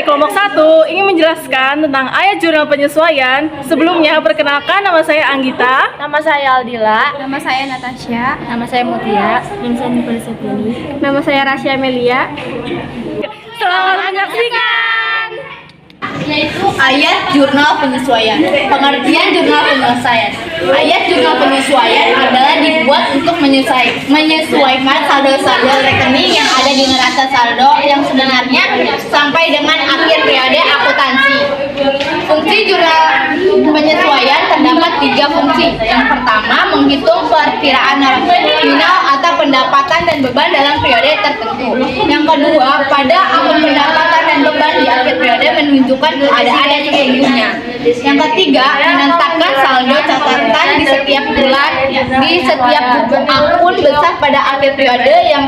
dari kelompok 1 ingin menjelaskan tentang ayat jurnal penyesuaian. Sebelumnya, perkenalkan, nama saya Anggita. Nama saya Aldila. Nama saya Natasha. Nama saya Mutia. Nama saya Nicola Septiani. Nama saya Rasya Amelia. Selamat menyaksikan. Yaitu ayat jurnal penyesuaian. Pengertian jurnal penyesuaian. Ayat jurnal penyesuaian adalah dibuat untuk menyesuaikan saldo-saldo rekening yang ada di neraca saldo yang sebenarnya sampai dengan akhir periode akuntansi. Fungsi jurnal penyesuaian terdapat 3 fungsi. Yang pertama, menghitung perkiraan nominal atau pendapatan dan beban dalam periode tertentu. Yang kedua, pada akun pendapatan dan beban di akhir periode menunjukkan keadaan yang sesungguhnya. Yang ketiga, menetapkan saldo catatan di setiap bulan di setiap buku akun besar pada akhir periode yang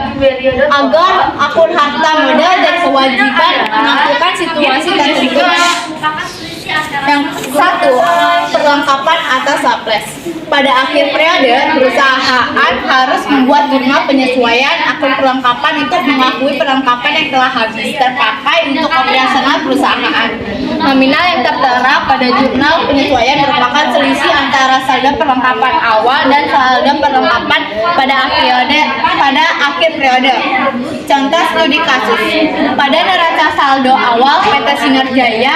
agar akun harta modal dan kewajiban melakukan situasi tertentu. Yang satu, perlengkapan atas suples. Pada akhir periode, perusahaan harus membuat jurnal penyesuaian akun perlengkapan untuk mengakui perlengkapan yang telah habis terpakai untuk operasional perusahaan. Nominal yang tertera pada jurnal penyesuaian merupakan selisih antara saldo perlengkapan awal dan saldo perlengkapan pada akhir periode. Contoh studi kasus. Pada neraca saldo awal PT Sinar Jaya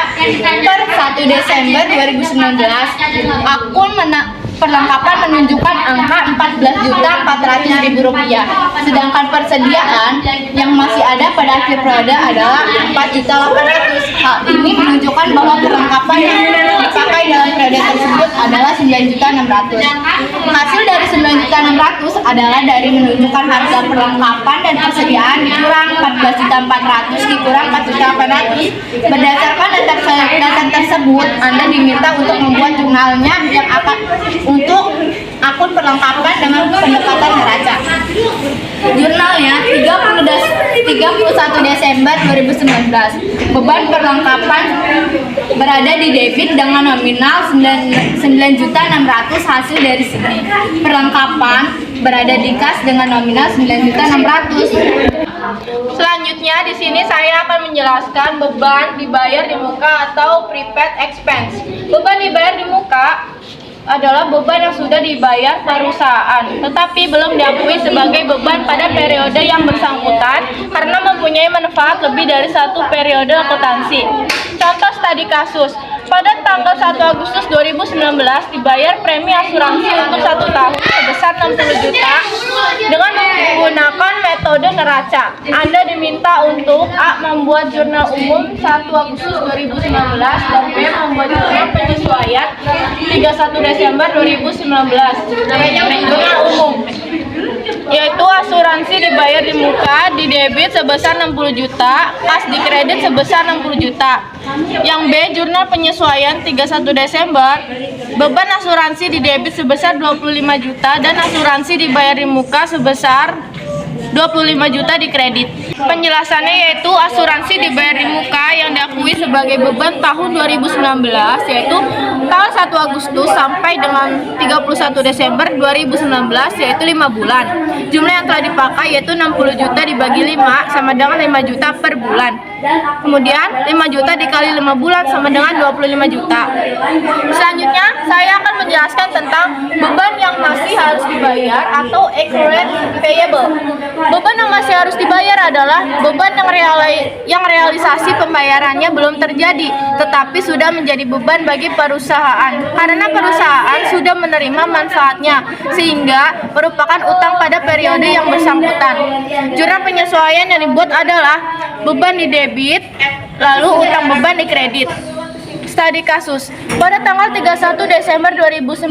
per 1 Desember 2019, akun perlengkapan menunjukkan angka Rp14.400.000, sedangkan persediaan yang masih ada pada akhir periode adalah Rp4.800.000. Hal ini menunjukkan bahwa perlengkapan yang dipakai dalam periode tersebut adalah Rp9.600.000. Hasil dari Rp9.600.000 adalah dari menunjukkan harga perlengkapan dan persediaan dikurang Rp14.400.000 dikurang Rp4.800.000. Berdasarkan data tersebut, Anda diminta untuk membuat jurnalnya yang akan untuk akun perlengkapan dengan pendekatan neraca. Jurnalnya 31 Desember 2019. Beban perlengkapan berada di debit dengan nominal Rp9.600.000 hasil dari sini. Perlengkapan berada di kas dengan nominal Rp9.600.000. Selanjutnya di sini saya akan menjelaskan beban dibayar di muka atau prepaid expense. Beban dibayar di muka adalah beban yang sudah dibayar perusahaan tetapi belum diakui sebagai beban pada periode yang bersangkutan karena mempunyai manfaat lebih dari 1 periode akuntansi. Contoh studi kasus. Pada tanggal 1 Agustus 2019 dibayar premi asuransi untuk 1 tahun sebesar 60 juta dengan menggunakan metode neraca. Anda diminta untuk A. membuat jurnal umum 1 Agustus 2019 dan B. membuat jurnal penyesuaian 31 Desember 2019. Jurnal umum yaitu asuransi dibayar di muka, di debit sebesar 60 juta, kas di kredit sebesar 60 juta. Yang B, jurnal penyesuaian 31 Desember, beban asuransi di debit sebesar 25 juta dan asuransi dibayar di muka sebesar 25 juta di kredit. Penjelasannya yaitu asuransi dibayar di muka yang diakui sebagai beban tahun 2019 yaitu tanggal 1 Agustus sampai dengan 31 Desember 2019 yaitu 5 bulan. Jumlah yang telah dipakai yaitu 60 juta dibagi 5 sama dengan 5 juta per bulan. Kemudian 5 juta dikali 5 bulan sama dengan 25 juta. Selanjutnya saya akan menjelaskan tentang beban yang masih harus dibayar atau accrued payable. Beban yang masih harus dibayar adalah beban yang realisasi pembayarannya belum terjadi, tetapi sudah menjadi beban bagi perusahaan karena perusahaan sudah menerima manfaatnya, sehingga merupakan utang pada periode yang bersangkutan. Jurnal penyesuaian yang dibuat adalah beban di debit, lalu utang beban di kredit. Studi kasus. Pada tanggal 31 Desember 2019,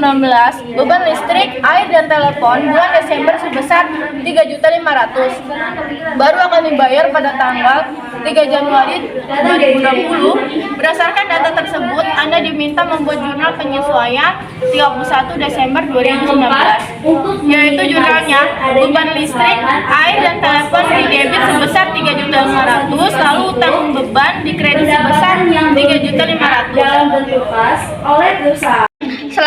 beban listrik, air, dan telepon bulan Desember sebesar Rp3.500.000 baru akan dibayar pada tanggal 3 Januari 2020. Berdasarkan data tersebut, Anda diminta membuat jurnal penyesuaian 31 Desember 2019, yaitu jurnalnya beban listrik, air, dan telepon di debit sebesar Rp3.500.000, lalu utang beban di kredit sebesar Rp3.500.000. dalam bentuk kas oleh perusahaan.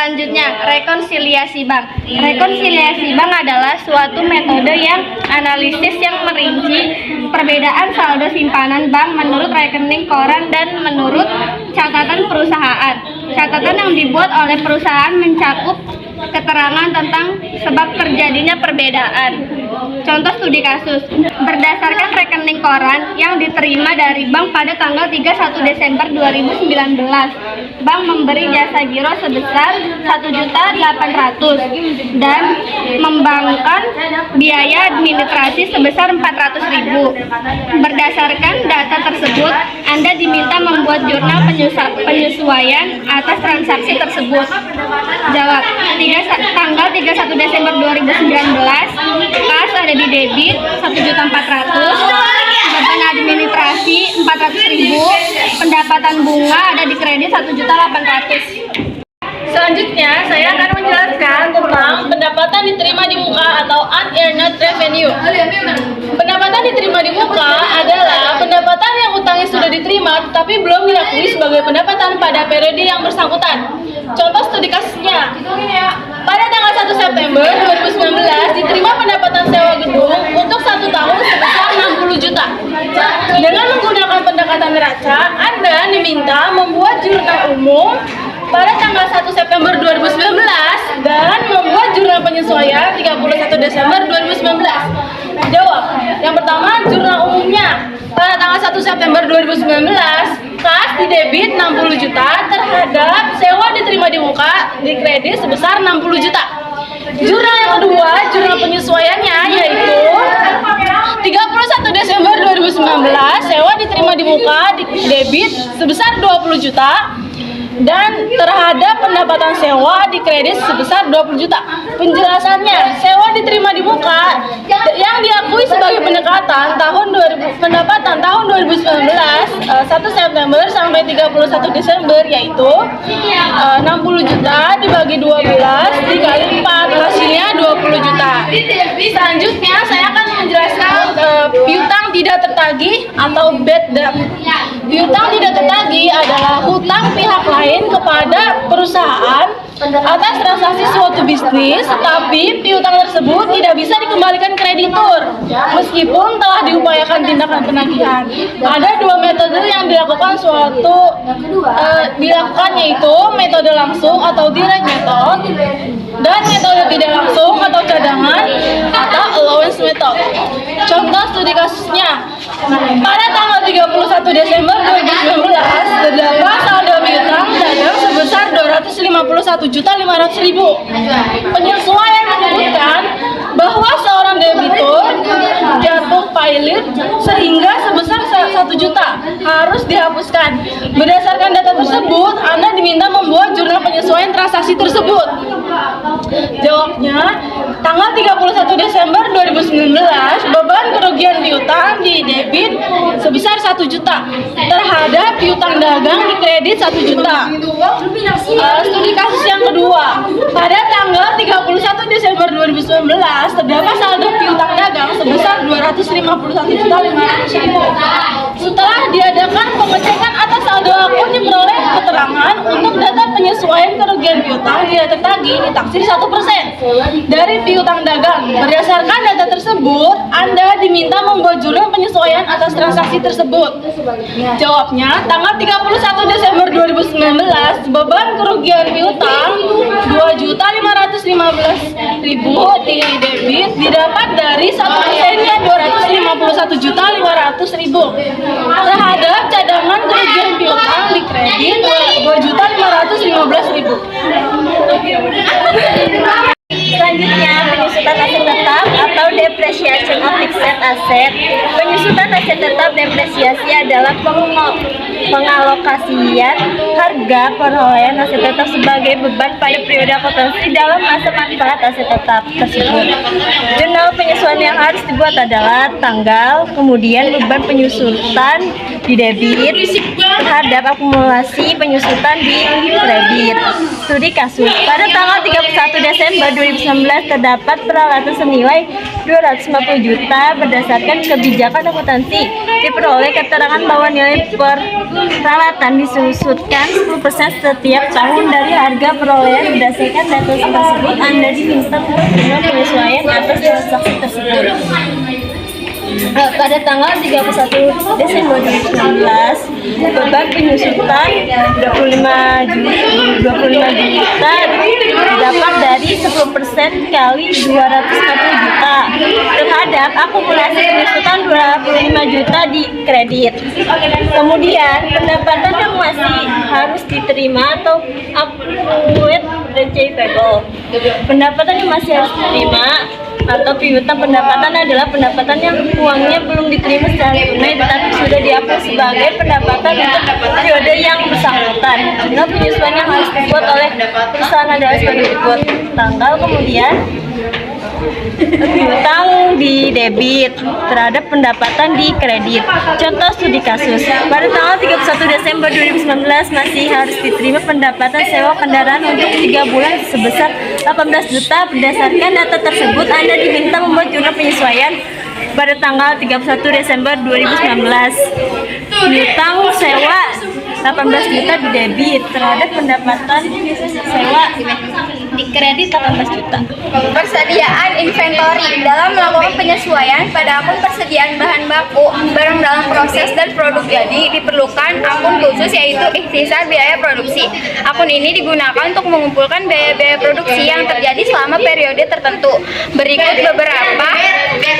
Selanjutnya, rekonsiliasi bank. Rekonsiliasi bank adalah suatu metode yang analisis yang merinci perbedaan saldo simpanan bank menurut rekening koran dan menurut catatan perusahaan. Catatan yang dibuat oleh perusahaan mencakup keterangan tentang sebab terjadinya perbedaan. Contoh studi kasus. Berdasarkan rekening koran yang diterima dari bank pada tanggal 31 Desember 2019, bank memberi jasa giro sebesar 1.800.000 dan membangkan biaya administrasi sebesar 400.000. Berdasarkan data tersebut, Anda diminta membuat jurnal penyesuaian atas transaksi tersebut. Jawab. Tanggal 31 Desember 2019, kas ada di debit 1.400.000, beban administrasi 400.000, pendapatan bunga ada di kredit 1.800.000. Selanjutnya, saya akan menjelaskan tentang pendapatan diterima di muka atau unearned revenue. Pendapatan diterima di muka adalah pendapatan yang utangnya sudah diterima tetapi belum diakui sebagai pendapatan pada periode yang bersangkutan. Contoh studi kasusnya. Pada tanggal 1 September 2019 diterima pendapatan sewa gedung untuk 1 tahun sebesar 60 juta. Dengan menggunakan pendekatan neraca, Anda diminta membuat jurnal umum pada tanggal 1 September 2019 dan membuat jurnal penyesuaian 31 Desember 2019. Jawab. Yang pertama, jurnal umumnya. Pada tanggal 1 September 2019, kas di debit 60 juta terhadap sewa diterima di muka di kredit sebesar 60 juta. Jurnal yang kedua, jurnal penyesuaiannya yaitu 31 Desember 2019, sewa diterima di muka di debit sebesar 20 juta dan terhadap pendapatan sewa di kredit sebesar 20 juta. Penjelasannya, sewa diterima di muka yang diakui sebagai pendapatan tahun 2019 1 September sampai 31 Desember yaitu 60 juta dibagi 12 dikali 4 hasilnya 20 juta. Selanjutnya saya akan menjelaskan piutang tidak tertagih atau bad debt. Piutang tidak tertagih adalah hutang pihak lain kepada perusahaan atas transaksi suatu bisnis, tetapi piutang tersebut tidak bisa dikembalikan kreditur meskipun telah diupayakan tindakan penagihan. Ada dua metode yang dilakukan yaitu metode langsung atau direct method dan metode tidak langsung atau cadangan atau allowance method. Contoh studi kasusnya. Pada tanggal 31 Desember 2019 terdapat saldo piutang dagang sebesar 251.500.000. Penyesuaian menyebutkan bahwa seorang debitur jatuh pailit sehingga sebesar 1 juta harus dihapuskan. Berdasarkan data tersebut, Anda diminta membuat jurnal penyesuaian transaksi tersebut. Jawabnya, tanggal 31 Desember 2019, beban kerugian piutang di debit sebesar 1 juta terhadap piutang dagang di kredit 1 juta. Studi kasus yang kedua. Pada tanggal 31 Desember 2019 terdapat saldo piutang dagang sebesar 251.500.000. Setelah diadakan pengecekan atas saldo akun diperoleh keterangan untuk data penyesuaian kerugian piutang tidak tertagih ditaksir 1% dari piutang dagang. Berdasarkan data tersebut, Anda diminta membuat jurnal penyesuaian atas transaksi tersebut. Jawabnya, tanggal 31 Desember 2019, beban kerugian piutang 2.515.000 di debit didapat dari 1%-nya 251.500.000 terhadap cadangan kerugian piutang di kredit 2.515.000. Selanjutnya, penyusutan aset tetap atau depreciation of fixed asset. Penyusutan aset tetap depresiasi adalah pengalokasian harga perolehan aset tetap sebagai beban pada periode akuntansi dalam masa manfaat aset tetap tersebut. Jurnal penyesuaian yang harus dibuat adalah tanggal, kemudian beban penyusutan di debit terhadap akumulasi penyusutan di kredit. Studi kasus. Pada tanggal 31 Desember 2019 terdapat peralatan senilai 250 juta usaha berdasarkan kebijakan akuntansi. Diperoleh keterangan bahwa nilai peralatan disusutkan 10% setiap tahun dari harga perolehan. Berdasarkan data tersebut, Anda diminta menerima penyesuaian atas transaksi tersebut. Pada tanggal 31 Desember 2019, beban penyusutan 25 juta dapat dari 10% kali 240 juta terhadap akumulasi penyusutan 25 juta di kredit. Kemudian pendapatan yang masih harus diterima atau accrued receivable. Pendapatan yang masih harus diterima atau piutang pendapatan adalah pendapatan yang uangnya belum diterima secara tunai tetapi sudah dihapus sebagai pendapatan untuk periode yang bersangkutan. Jumlah penyesuaian yang harus dibuat oleh perusahaan adalah sebagai berikut. Tanggal, kemudian piutang di debit terhadap pendapatan di kredit. Contoh studi kasus. Pada tanggal 31 Desember 2019 masih harus diterima pendapatan sewa kendaraan untuk 3 bulan sebesar 18 juta. Berdasarkan data tersebut, Anda diminta membuat jurnal penyesuaian pada tanggal 31 Desember 2019. Piutang sewa 18 juta di debit terhadap pendapatan sewa di kredit 18 juta. Persediaan inventory. Dalam melakukan penyesuaian pada akun persediaan bahan baku, barang dalam proses dan produk jadi diperlukan akun khusus yaitu ikhtisar biaya produksi. Akun ini digunakan untuk mengumpulkan biaya-biaya produksi yang terjadi selama periode tertentu. Berikut beberapa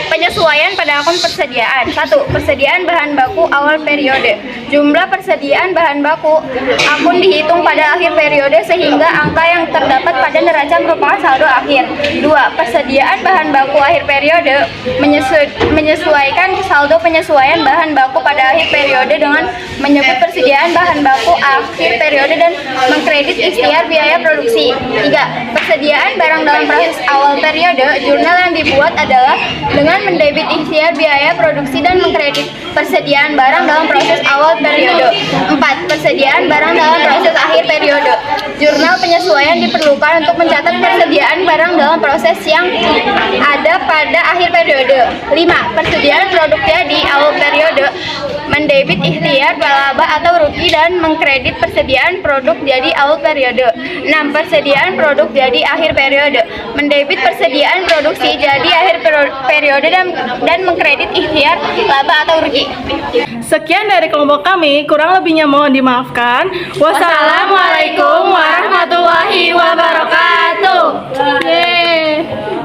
penyesuaian pada akun persediaan. 1. Persediaan bahan baku awal periode. Jumlah persediaan bahan baku akun dihitung pada akhir periode sehingga angka yang terdapat pada neraca merupakan saldo akhir. 2. Persediaan bahan baku akhir periode menyesuaikan saldo penyesuaian bahan baku pada akhir periode dengan menyebut persediaan bahan baku akhir periode dan mengkredit ikhtiar biaya produksi. 3. Persediaan barang dalam proses awal periode. Jurnal yang dibuat adalah dengan mendebit ikhtiar biaya produksi dan mengkredit persediaan barang dalam proses awal periode. 4. Persediaan barang dalam proses akhir periode. Jurnal penyesuaian diperlukan untuk mencatat persediaan barang dalam proses yang ada pada akhir periode. 5. Persediaan produknya di awal periode. Mendebit ikhtiar laba atau rugi dan mengkredit persediaan produk jadi awal periode. 6. Persediaan produk jadi akhir periode. Mendebit persediaan produksi jadi akhir periode dan mengkredit ikhtiar laba atau rugi. Sekian dari kelompok kami, kurang lebihnya mohon dimaafkan. Wassalamualaikum warahmatullahi wabarakatuh. Yeay.